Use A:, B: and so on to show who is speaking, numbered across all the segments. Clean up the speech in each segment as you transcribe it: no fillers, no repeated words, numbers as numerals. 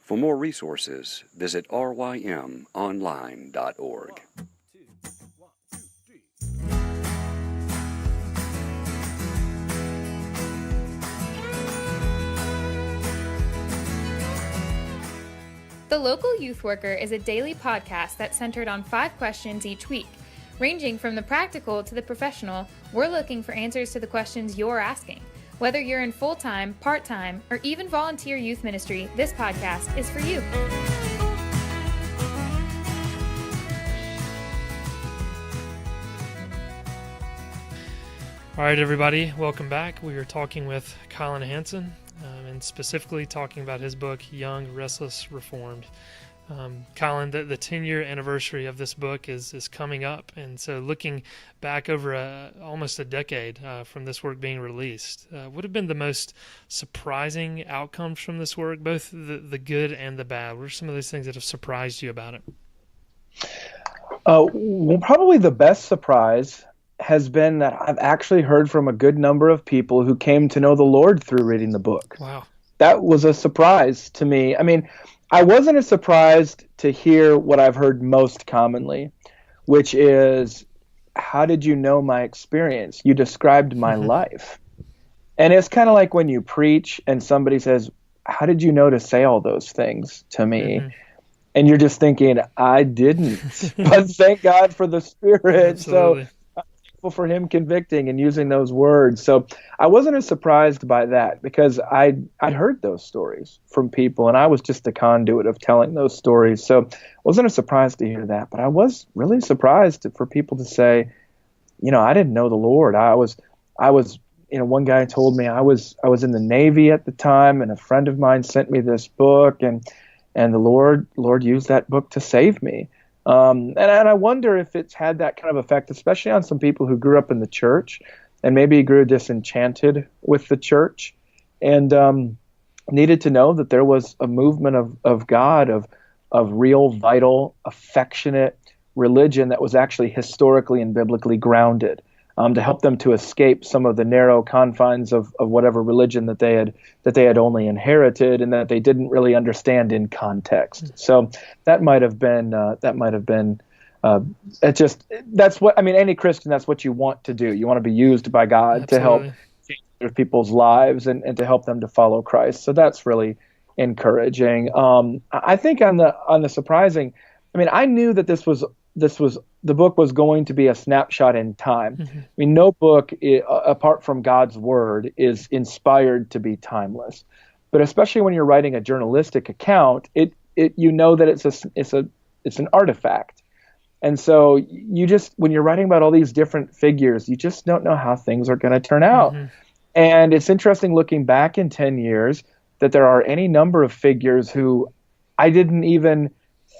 A: For more resources, visit rymonline.org.
B: The Local Youth Worker is a daily podcast that's centered on 5 questions each week. Ranging from the practical to the professional, we're looking for answers to the questions you're asking. Whether you're in full-time, part-time, or even volunteer youth ministry, this podcast is for you.
C: All right, everybody, welcome back. We are talking with Collin Hansen, and specifically talking about his book, Young, Restless, Reformed. Collin, the 10-year anniversary of this book is coming up, and so looking back over almost a decade from this work being released, what have been the most surprising outcomes from this work, both the good and the bad? What are some of those things that have surprised you about it?
D: Well, probably the best surprise has been that I've actually heard from a good number of people who came to know the Lord through reading the book.
C: Wow.
D: That was a surprise to me. I mean, I wasn't as surprised to hear what I've heard most commonly, which is, how did you know my experience? You described my life. And it's kind of like when you preach and somebody says, how did you know to say all those things to me? Mm-hmm. And you're just thinking, I didn't. But thank God for the Spirit.
C: Absolutely.
D: So for him convicting and using those words. So I wasn't as surprised by that because I'd heard those stories from people and I was just the conduit of telling those stories. So it wasn't a surprise to hear that, but I was really surprised for people to say, I didn't know the Lord. I was, one guy told me I was in the Navy at the time and a friend of mine sent me this book and the Lord used that book to save me. And I wonder if it's had that kind of effect, especially on some people who grew up in the church and maybe grew disenchanted with the church and needed to know that there was a movement of God, of real, vital, affectionate religion that was actually historically and biblically grounded, to help them to escape some of the narrow confines of whatever religion that they had only inherited and that they didn't really understand in context. So that might have been that's what, I mean, any Christian, that's what you want to do. You want to be used by God
C: Absolutely.
D: to help change other people's lives and to help them to follow Christ. So that's really encouraging. I think on the surprising, I mean, I knew that this was the book was going to be a snapshot in time. Mm-hmm. I mean, no book apart from God's word is inspired to be timeless. But especially when you're writing a journalistic account, it that it's an artifact. And so you just, when you're writing about all these different figures, you just don't know how things are going to turn out. Mm-hmm. And it's interesting looking back in 10 years that there are any number of figures who I didn't even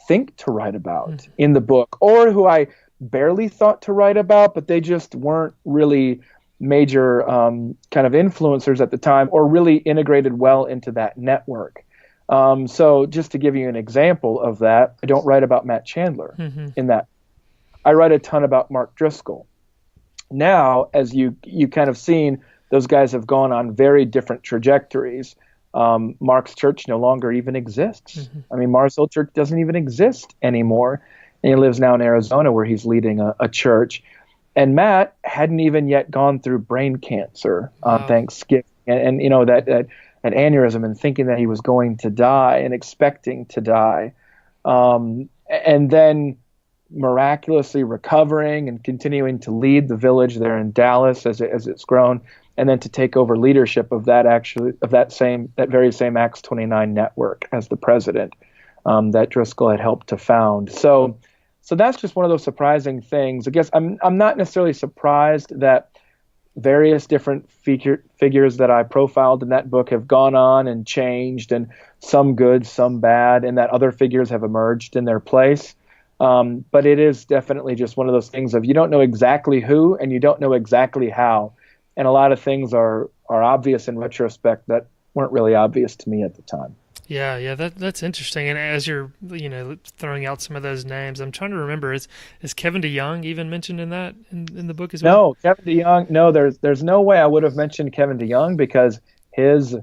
D: think to write about in the book, or who I barely thought to write about, but they just weren't really major kind of influencers at the time or really integrated well into that network. So just to give you an example of that, I don't write about Matt Chandler in that. I write a ton about Mark Driscoll. Now, as you kind of seen, those guys have gone on very different trajectories. Mark's church no longer even exists. Mm-hmm. I mean, Mars Hill Church doesn't even exist anymore. And he lives now in Arizona where he's leading a church. And Matt hadn't even yet gone through brain cancer on Thanksgiving and that aneurysm and thinking that he was going to die and expecting to die. And then miraculously recovering and continuing to lead the village there in Dallas as it's grown. And then to take over leadership of that very same Acts 29 network as the president that Driscoll had helped to found. So that's just one of those surprising things. I guess I'm not necessarily surprised that various different figures that I profiled in that book have gone on and changed, and some good, some bad, and that other figures have emerged in their place. But it is definitely just one of those things of you don't know exactly who and you don't know exactly how. And a lot of things are obvious in retrospect that weren't really obvious to me at the time.
C: Yeah, that's interesting. And as you're, throwing out some of those names, I'm trying to remember, is Kevin DeYoung even mentioned in that in the book as well?
D: No, Kevin DeYoung. No, there's no way I would have mentioned Kevin DeYoung because his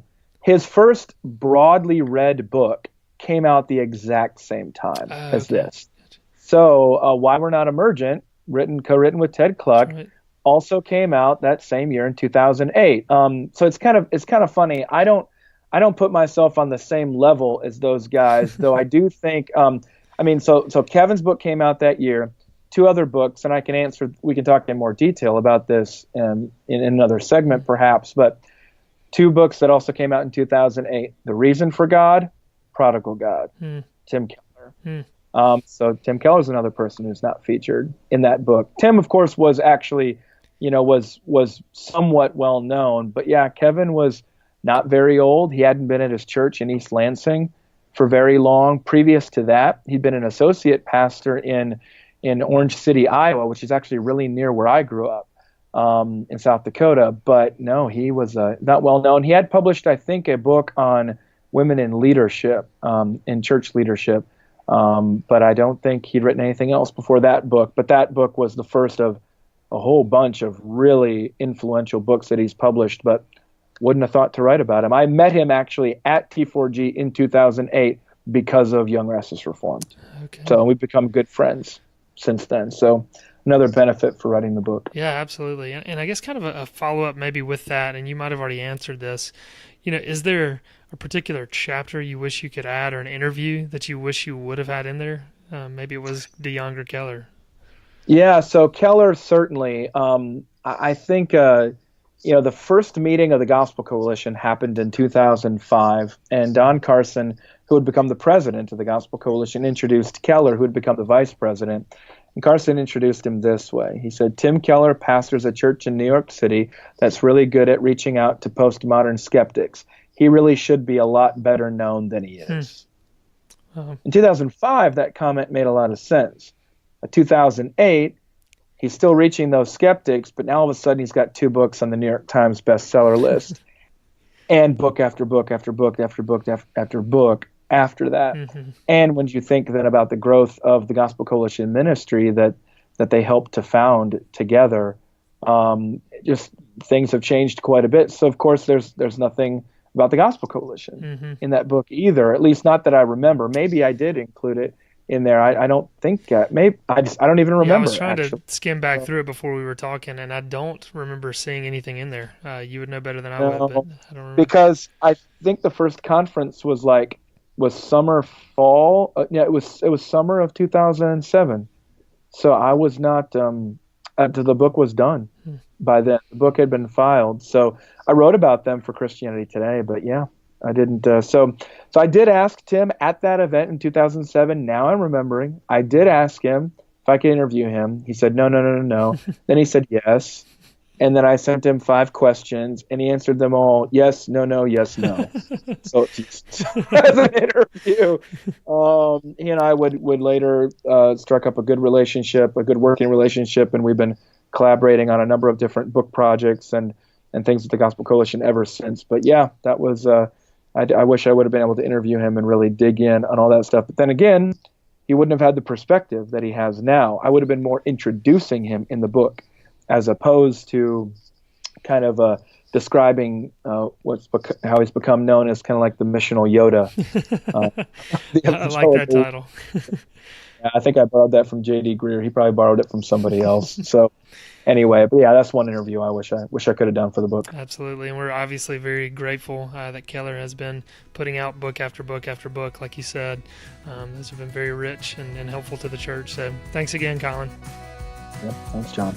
D: first broadly read book came out the exact same time as
C: Okay.
D: this. So Why We're Not Emergent, co-written with Ted Kluck,
C: Right.
D: also came out that same year in 2008. So it's kind of funny. I don't put myself on the same level as those guys, though I do think. So Kevin's book came out that year. Two other books, and we can talk in more detail about this in another segment perhaps, but two books that also came out in 2008: The Reason for God, Prodigal God, Tim Keller. So Tim Keller is another person who's not featured in that book. Tim, of course, was actually, was somewhat well known, but yeah, Kevin was not very old. He hadn't been at his church in East Lansing for very long. Previous to that, he'd been an associate pastor in Orange City, Iowa, which is actually really near where I grew up, in South Dakota. But no, he was not well known. He had published, I think, a book on women in leadership, in church leadership. But I don't think he'd written anything else before that book. But that book was the first of a whole bunch of really influential books that he's published, but wouldn't have thought to write about him. I met him actually at T4G in 2008 because of Young Restless Reformed.
C: Okay.
D: So we've become good friends since then. So another benefit for writing the book.
C: Yeah, absolutely. And I guess kind of a follow-up maybe with that, and you might have already answered this, is there a particular chapter you wish you could add, or an interview that you wish you would have had in there? Maybe it was DeYoung or Keller.
D: Yeah, so Keller, certainly. I think, the first meeting of the Gospel Coalition happened in 2005, and Don Carson, who had become the president of the Gospel Coalition, introduced Keller, who had become the vice president. And Carson introduced him this way. He said, Tim Keller pastors a church in New York City that's really good at reaching out to postmodern skeptics. He really should be a lot better known than he is. In 2005, that comment made a lot of sense. In 2008, he's still reaching those skeptics, but now all of a sudden he's got two books on the New York Times bestseller list, and book after book after book after book after book after that. And when you think then about the growth of the Gospel Coalition ministry that they helped to found together, just things have changed quite a bit. So of course there's nothing about the Gospel Coalition in that book either, at least not that I remember. Maybe I did include it in there. I don't think, maybe I don't even remember.
C: Yeah, I was trying
D: actually
C: to skim back through it before we were talking, and I don't remember seeing anything in there. You would know better than I would, but I don't remember.
D: Because I think the first conference was summer, fall. It was summer of 2007. So I was not, the book was done by then. The book had been filed. So I wrote about them for Christianity Today, but yeah, I didn't. So I did ask Tim at that event in 2007. Now I'm remembering. I did ask him if I could interview him. He said, no. Then he said yes. And then I sent him 5 questions, and he answered them all yes, no, yes, no. So as an interview, he and I would later struck up a good relationship, a good working relationship, and we've been collaborating on a number of different book projects and things with the Gospel Coalition ever since. But yeah, that was, I wish I would have been able to interview him and really dig in on all that stuff. But then again, he wouldn't have had the perspective that he has now. I would have been more introducing him in the book, as opposed to kind of describing how he's become known as kind of like the missional Yoda.
C: I like that title.
D: I think I borrowed that from J.D. Greer. He probably borrowed it from somebody else. So anyway, but yeah, that's one interview I wish I could have done for the book.
C: Absolutely, and we're obviously very grateful that Keller has been putting out book after book after book, like you said. Those have been very rich and helpful to the church. So thanks again, Collin.
D: Yeah, thanks, John.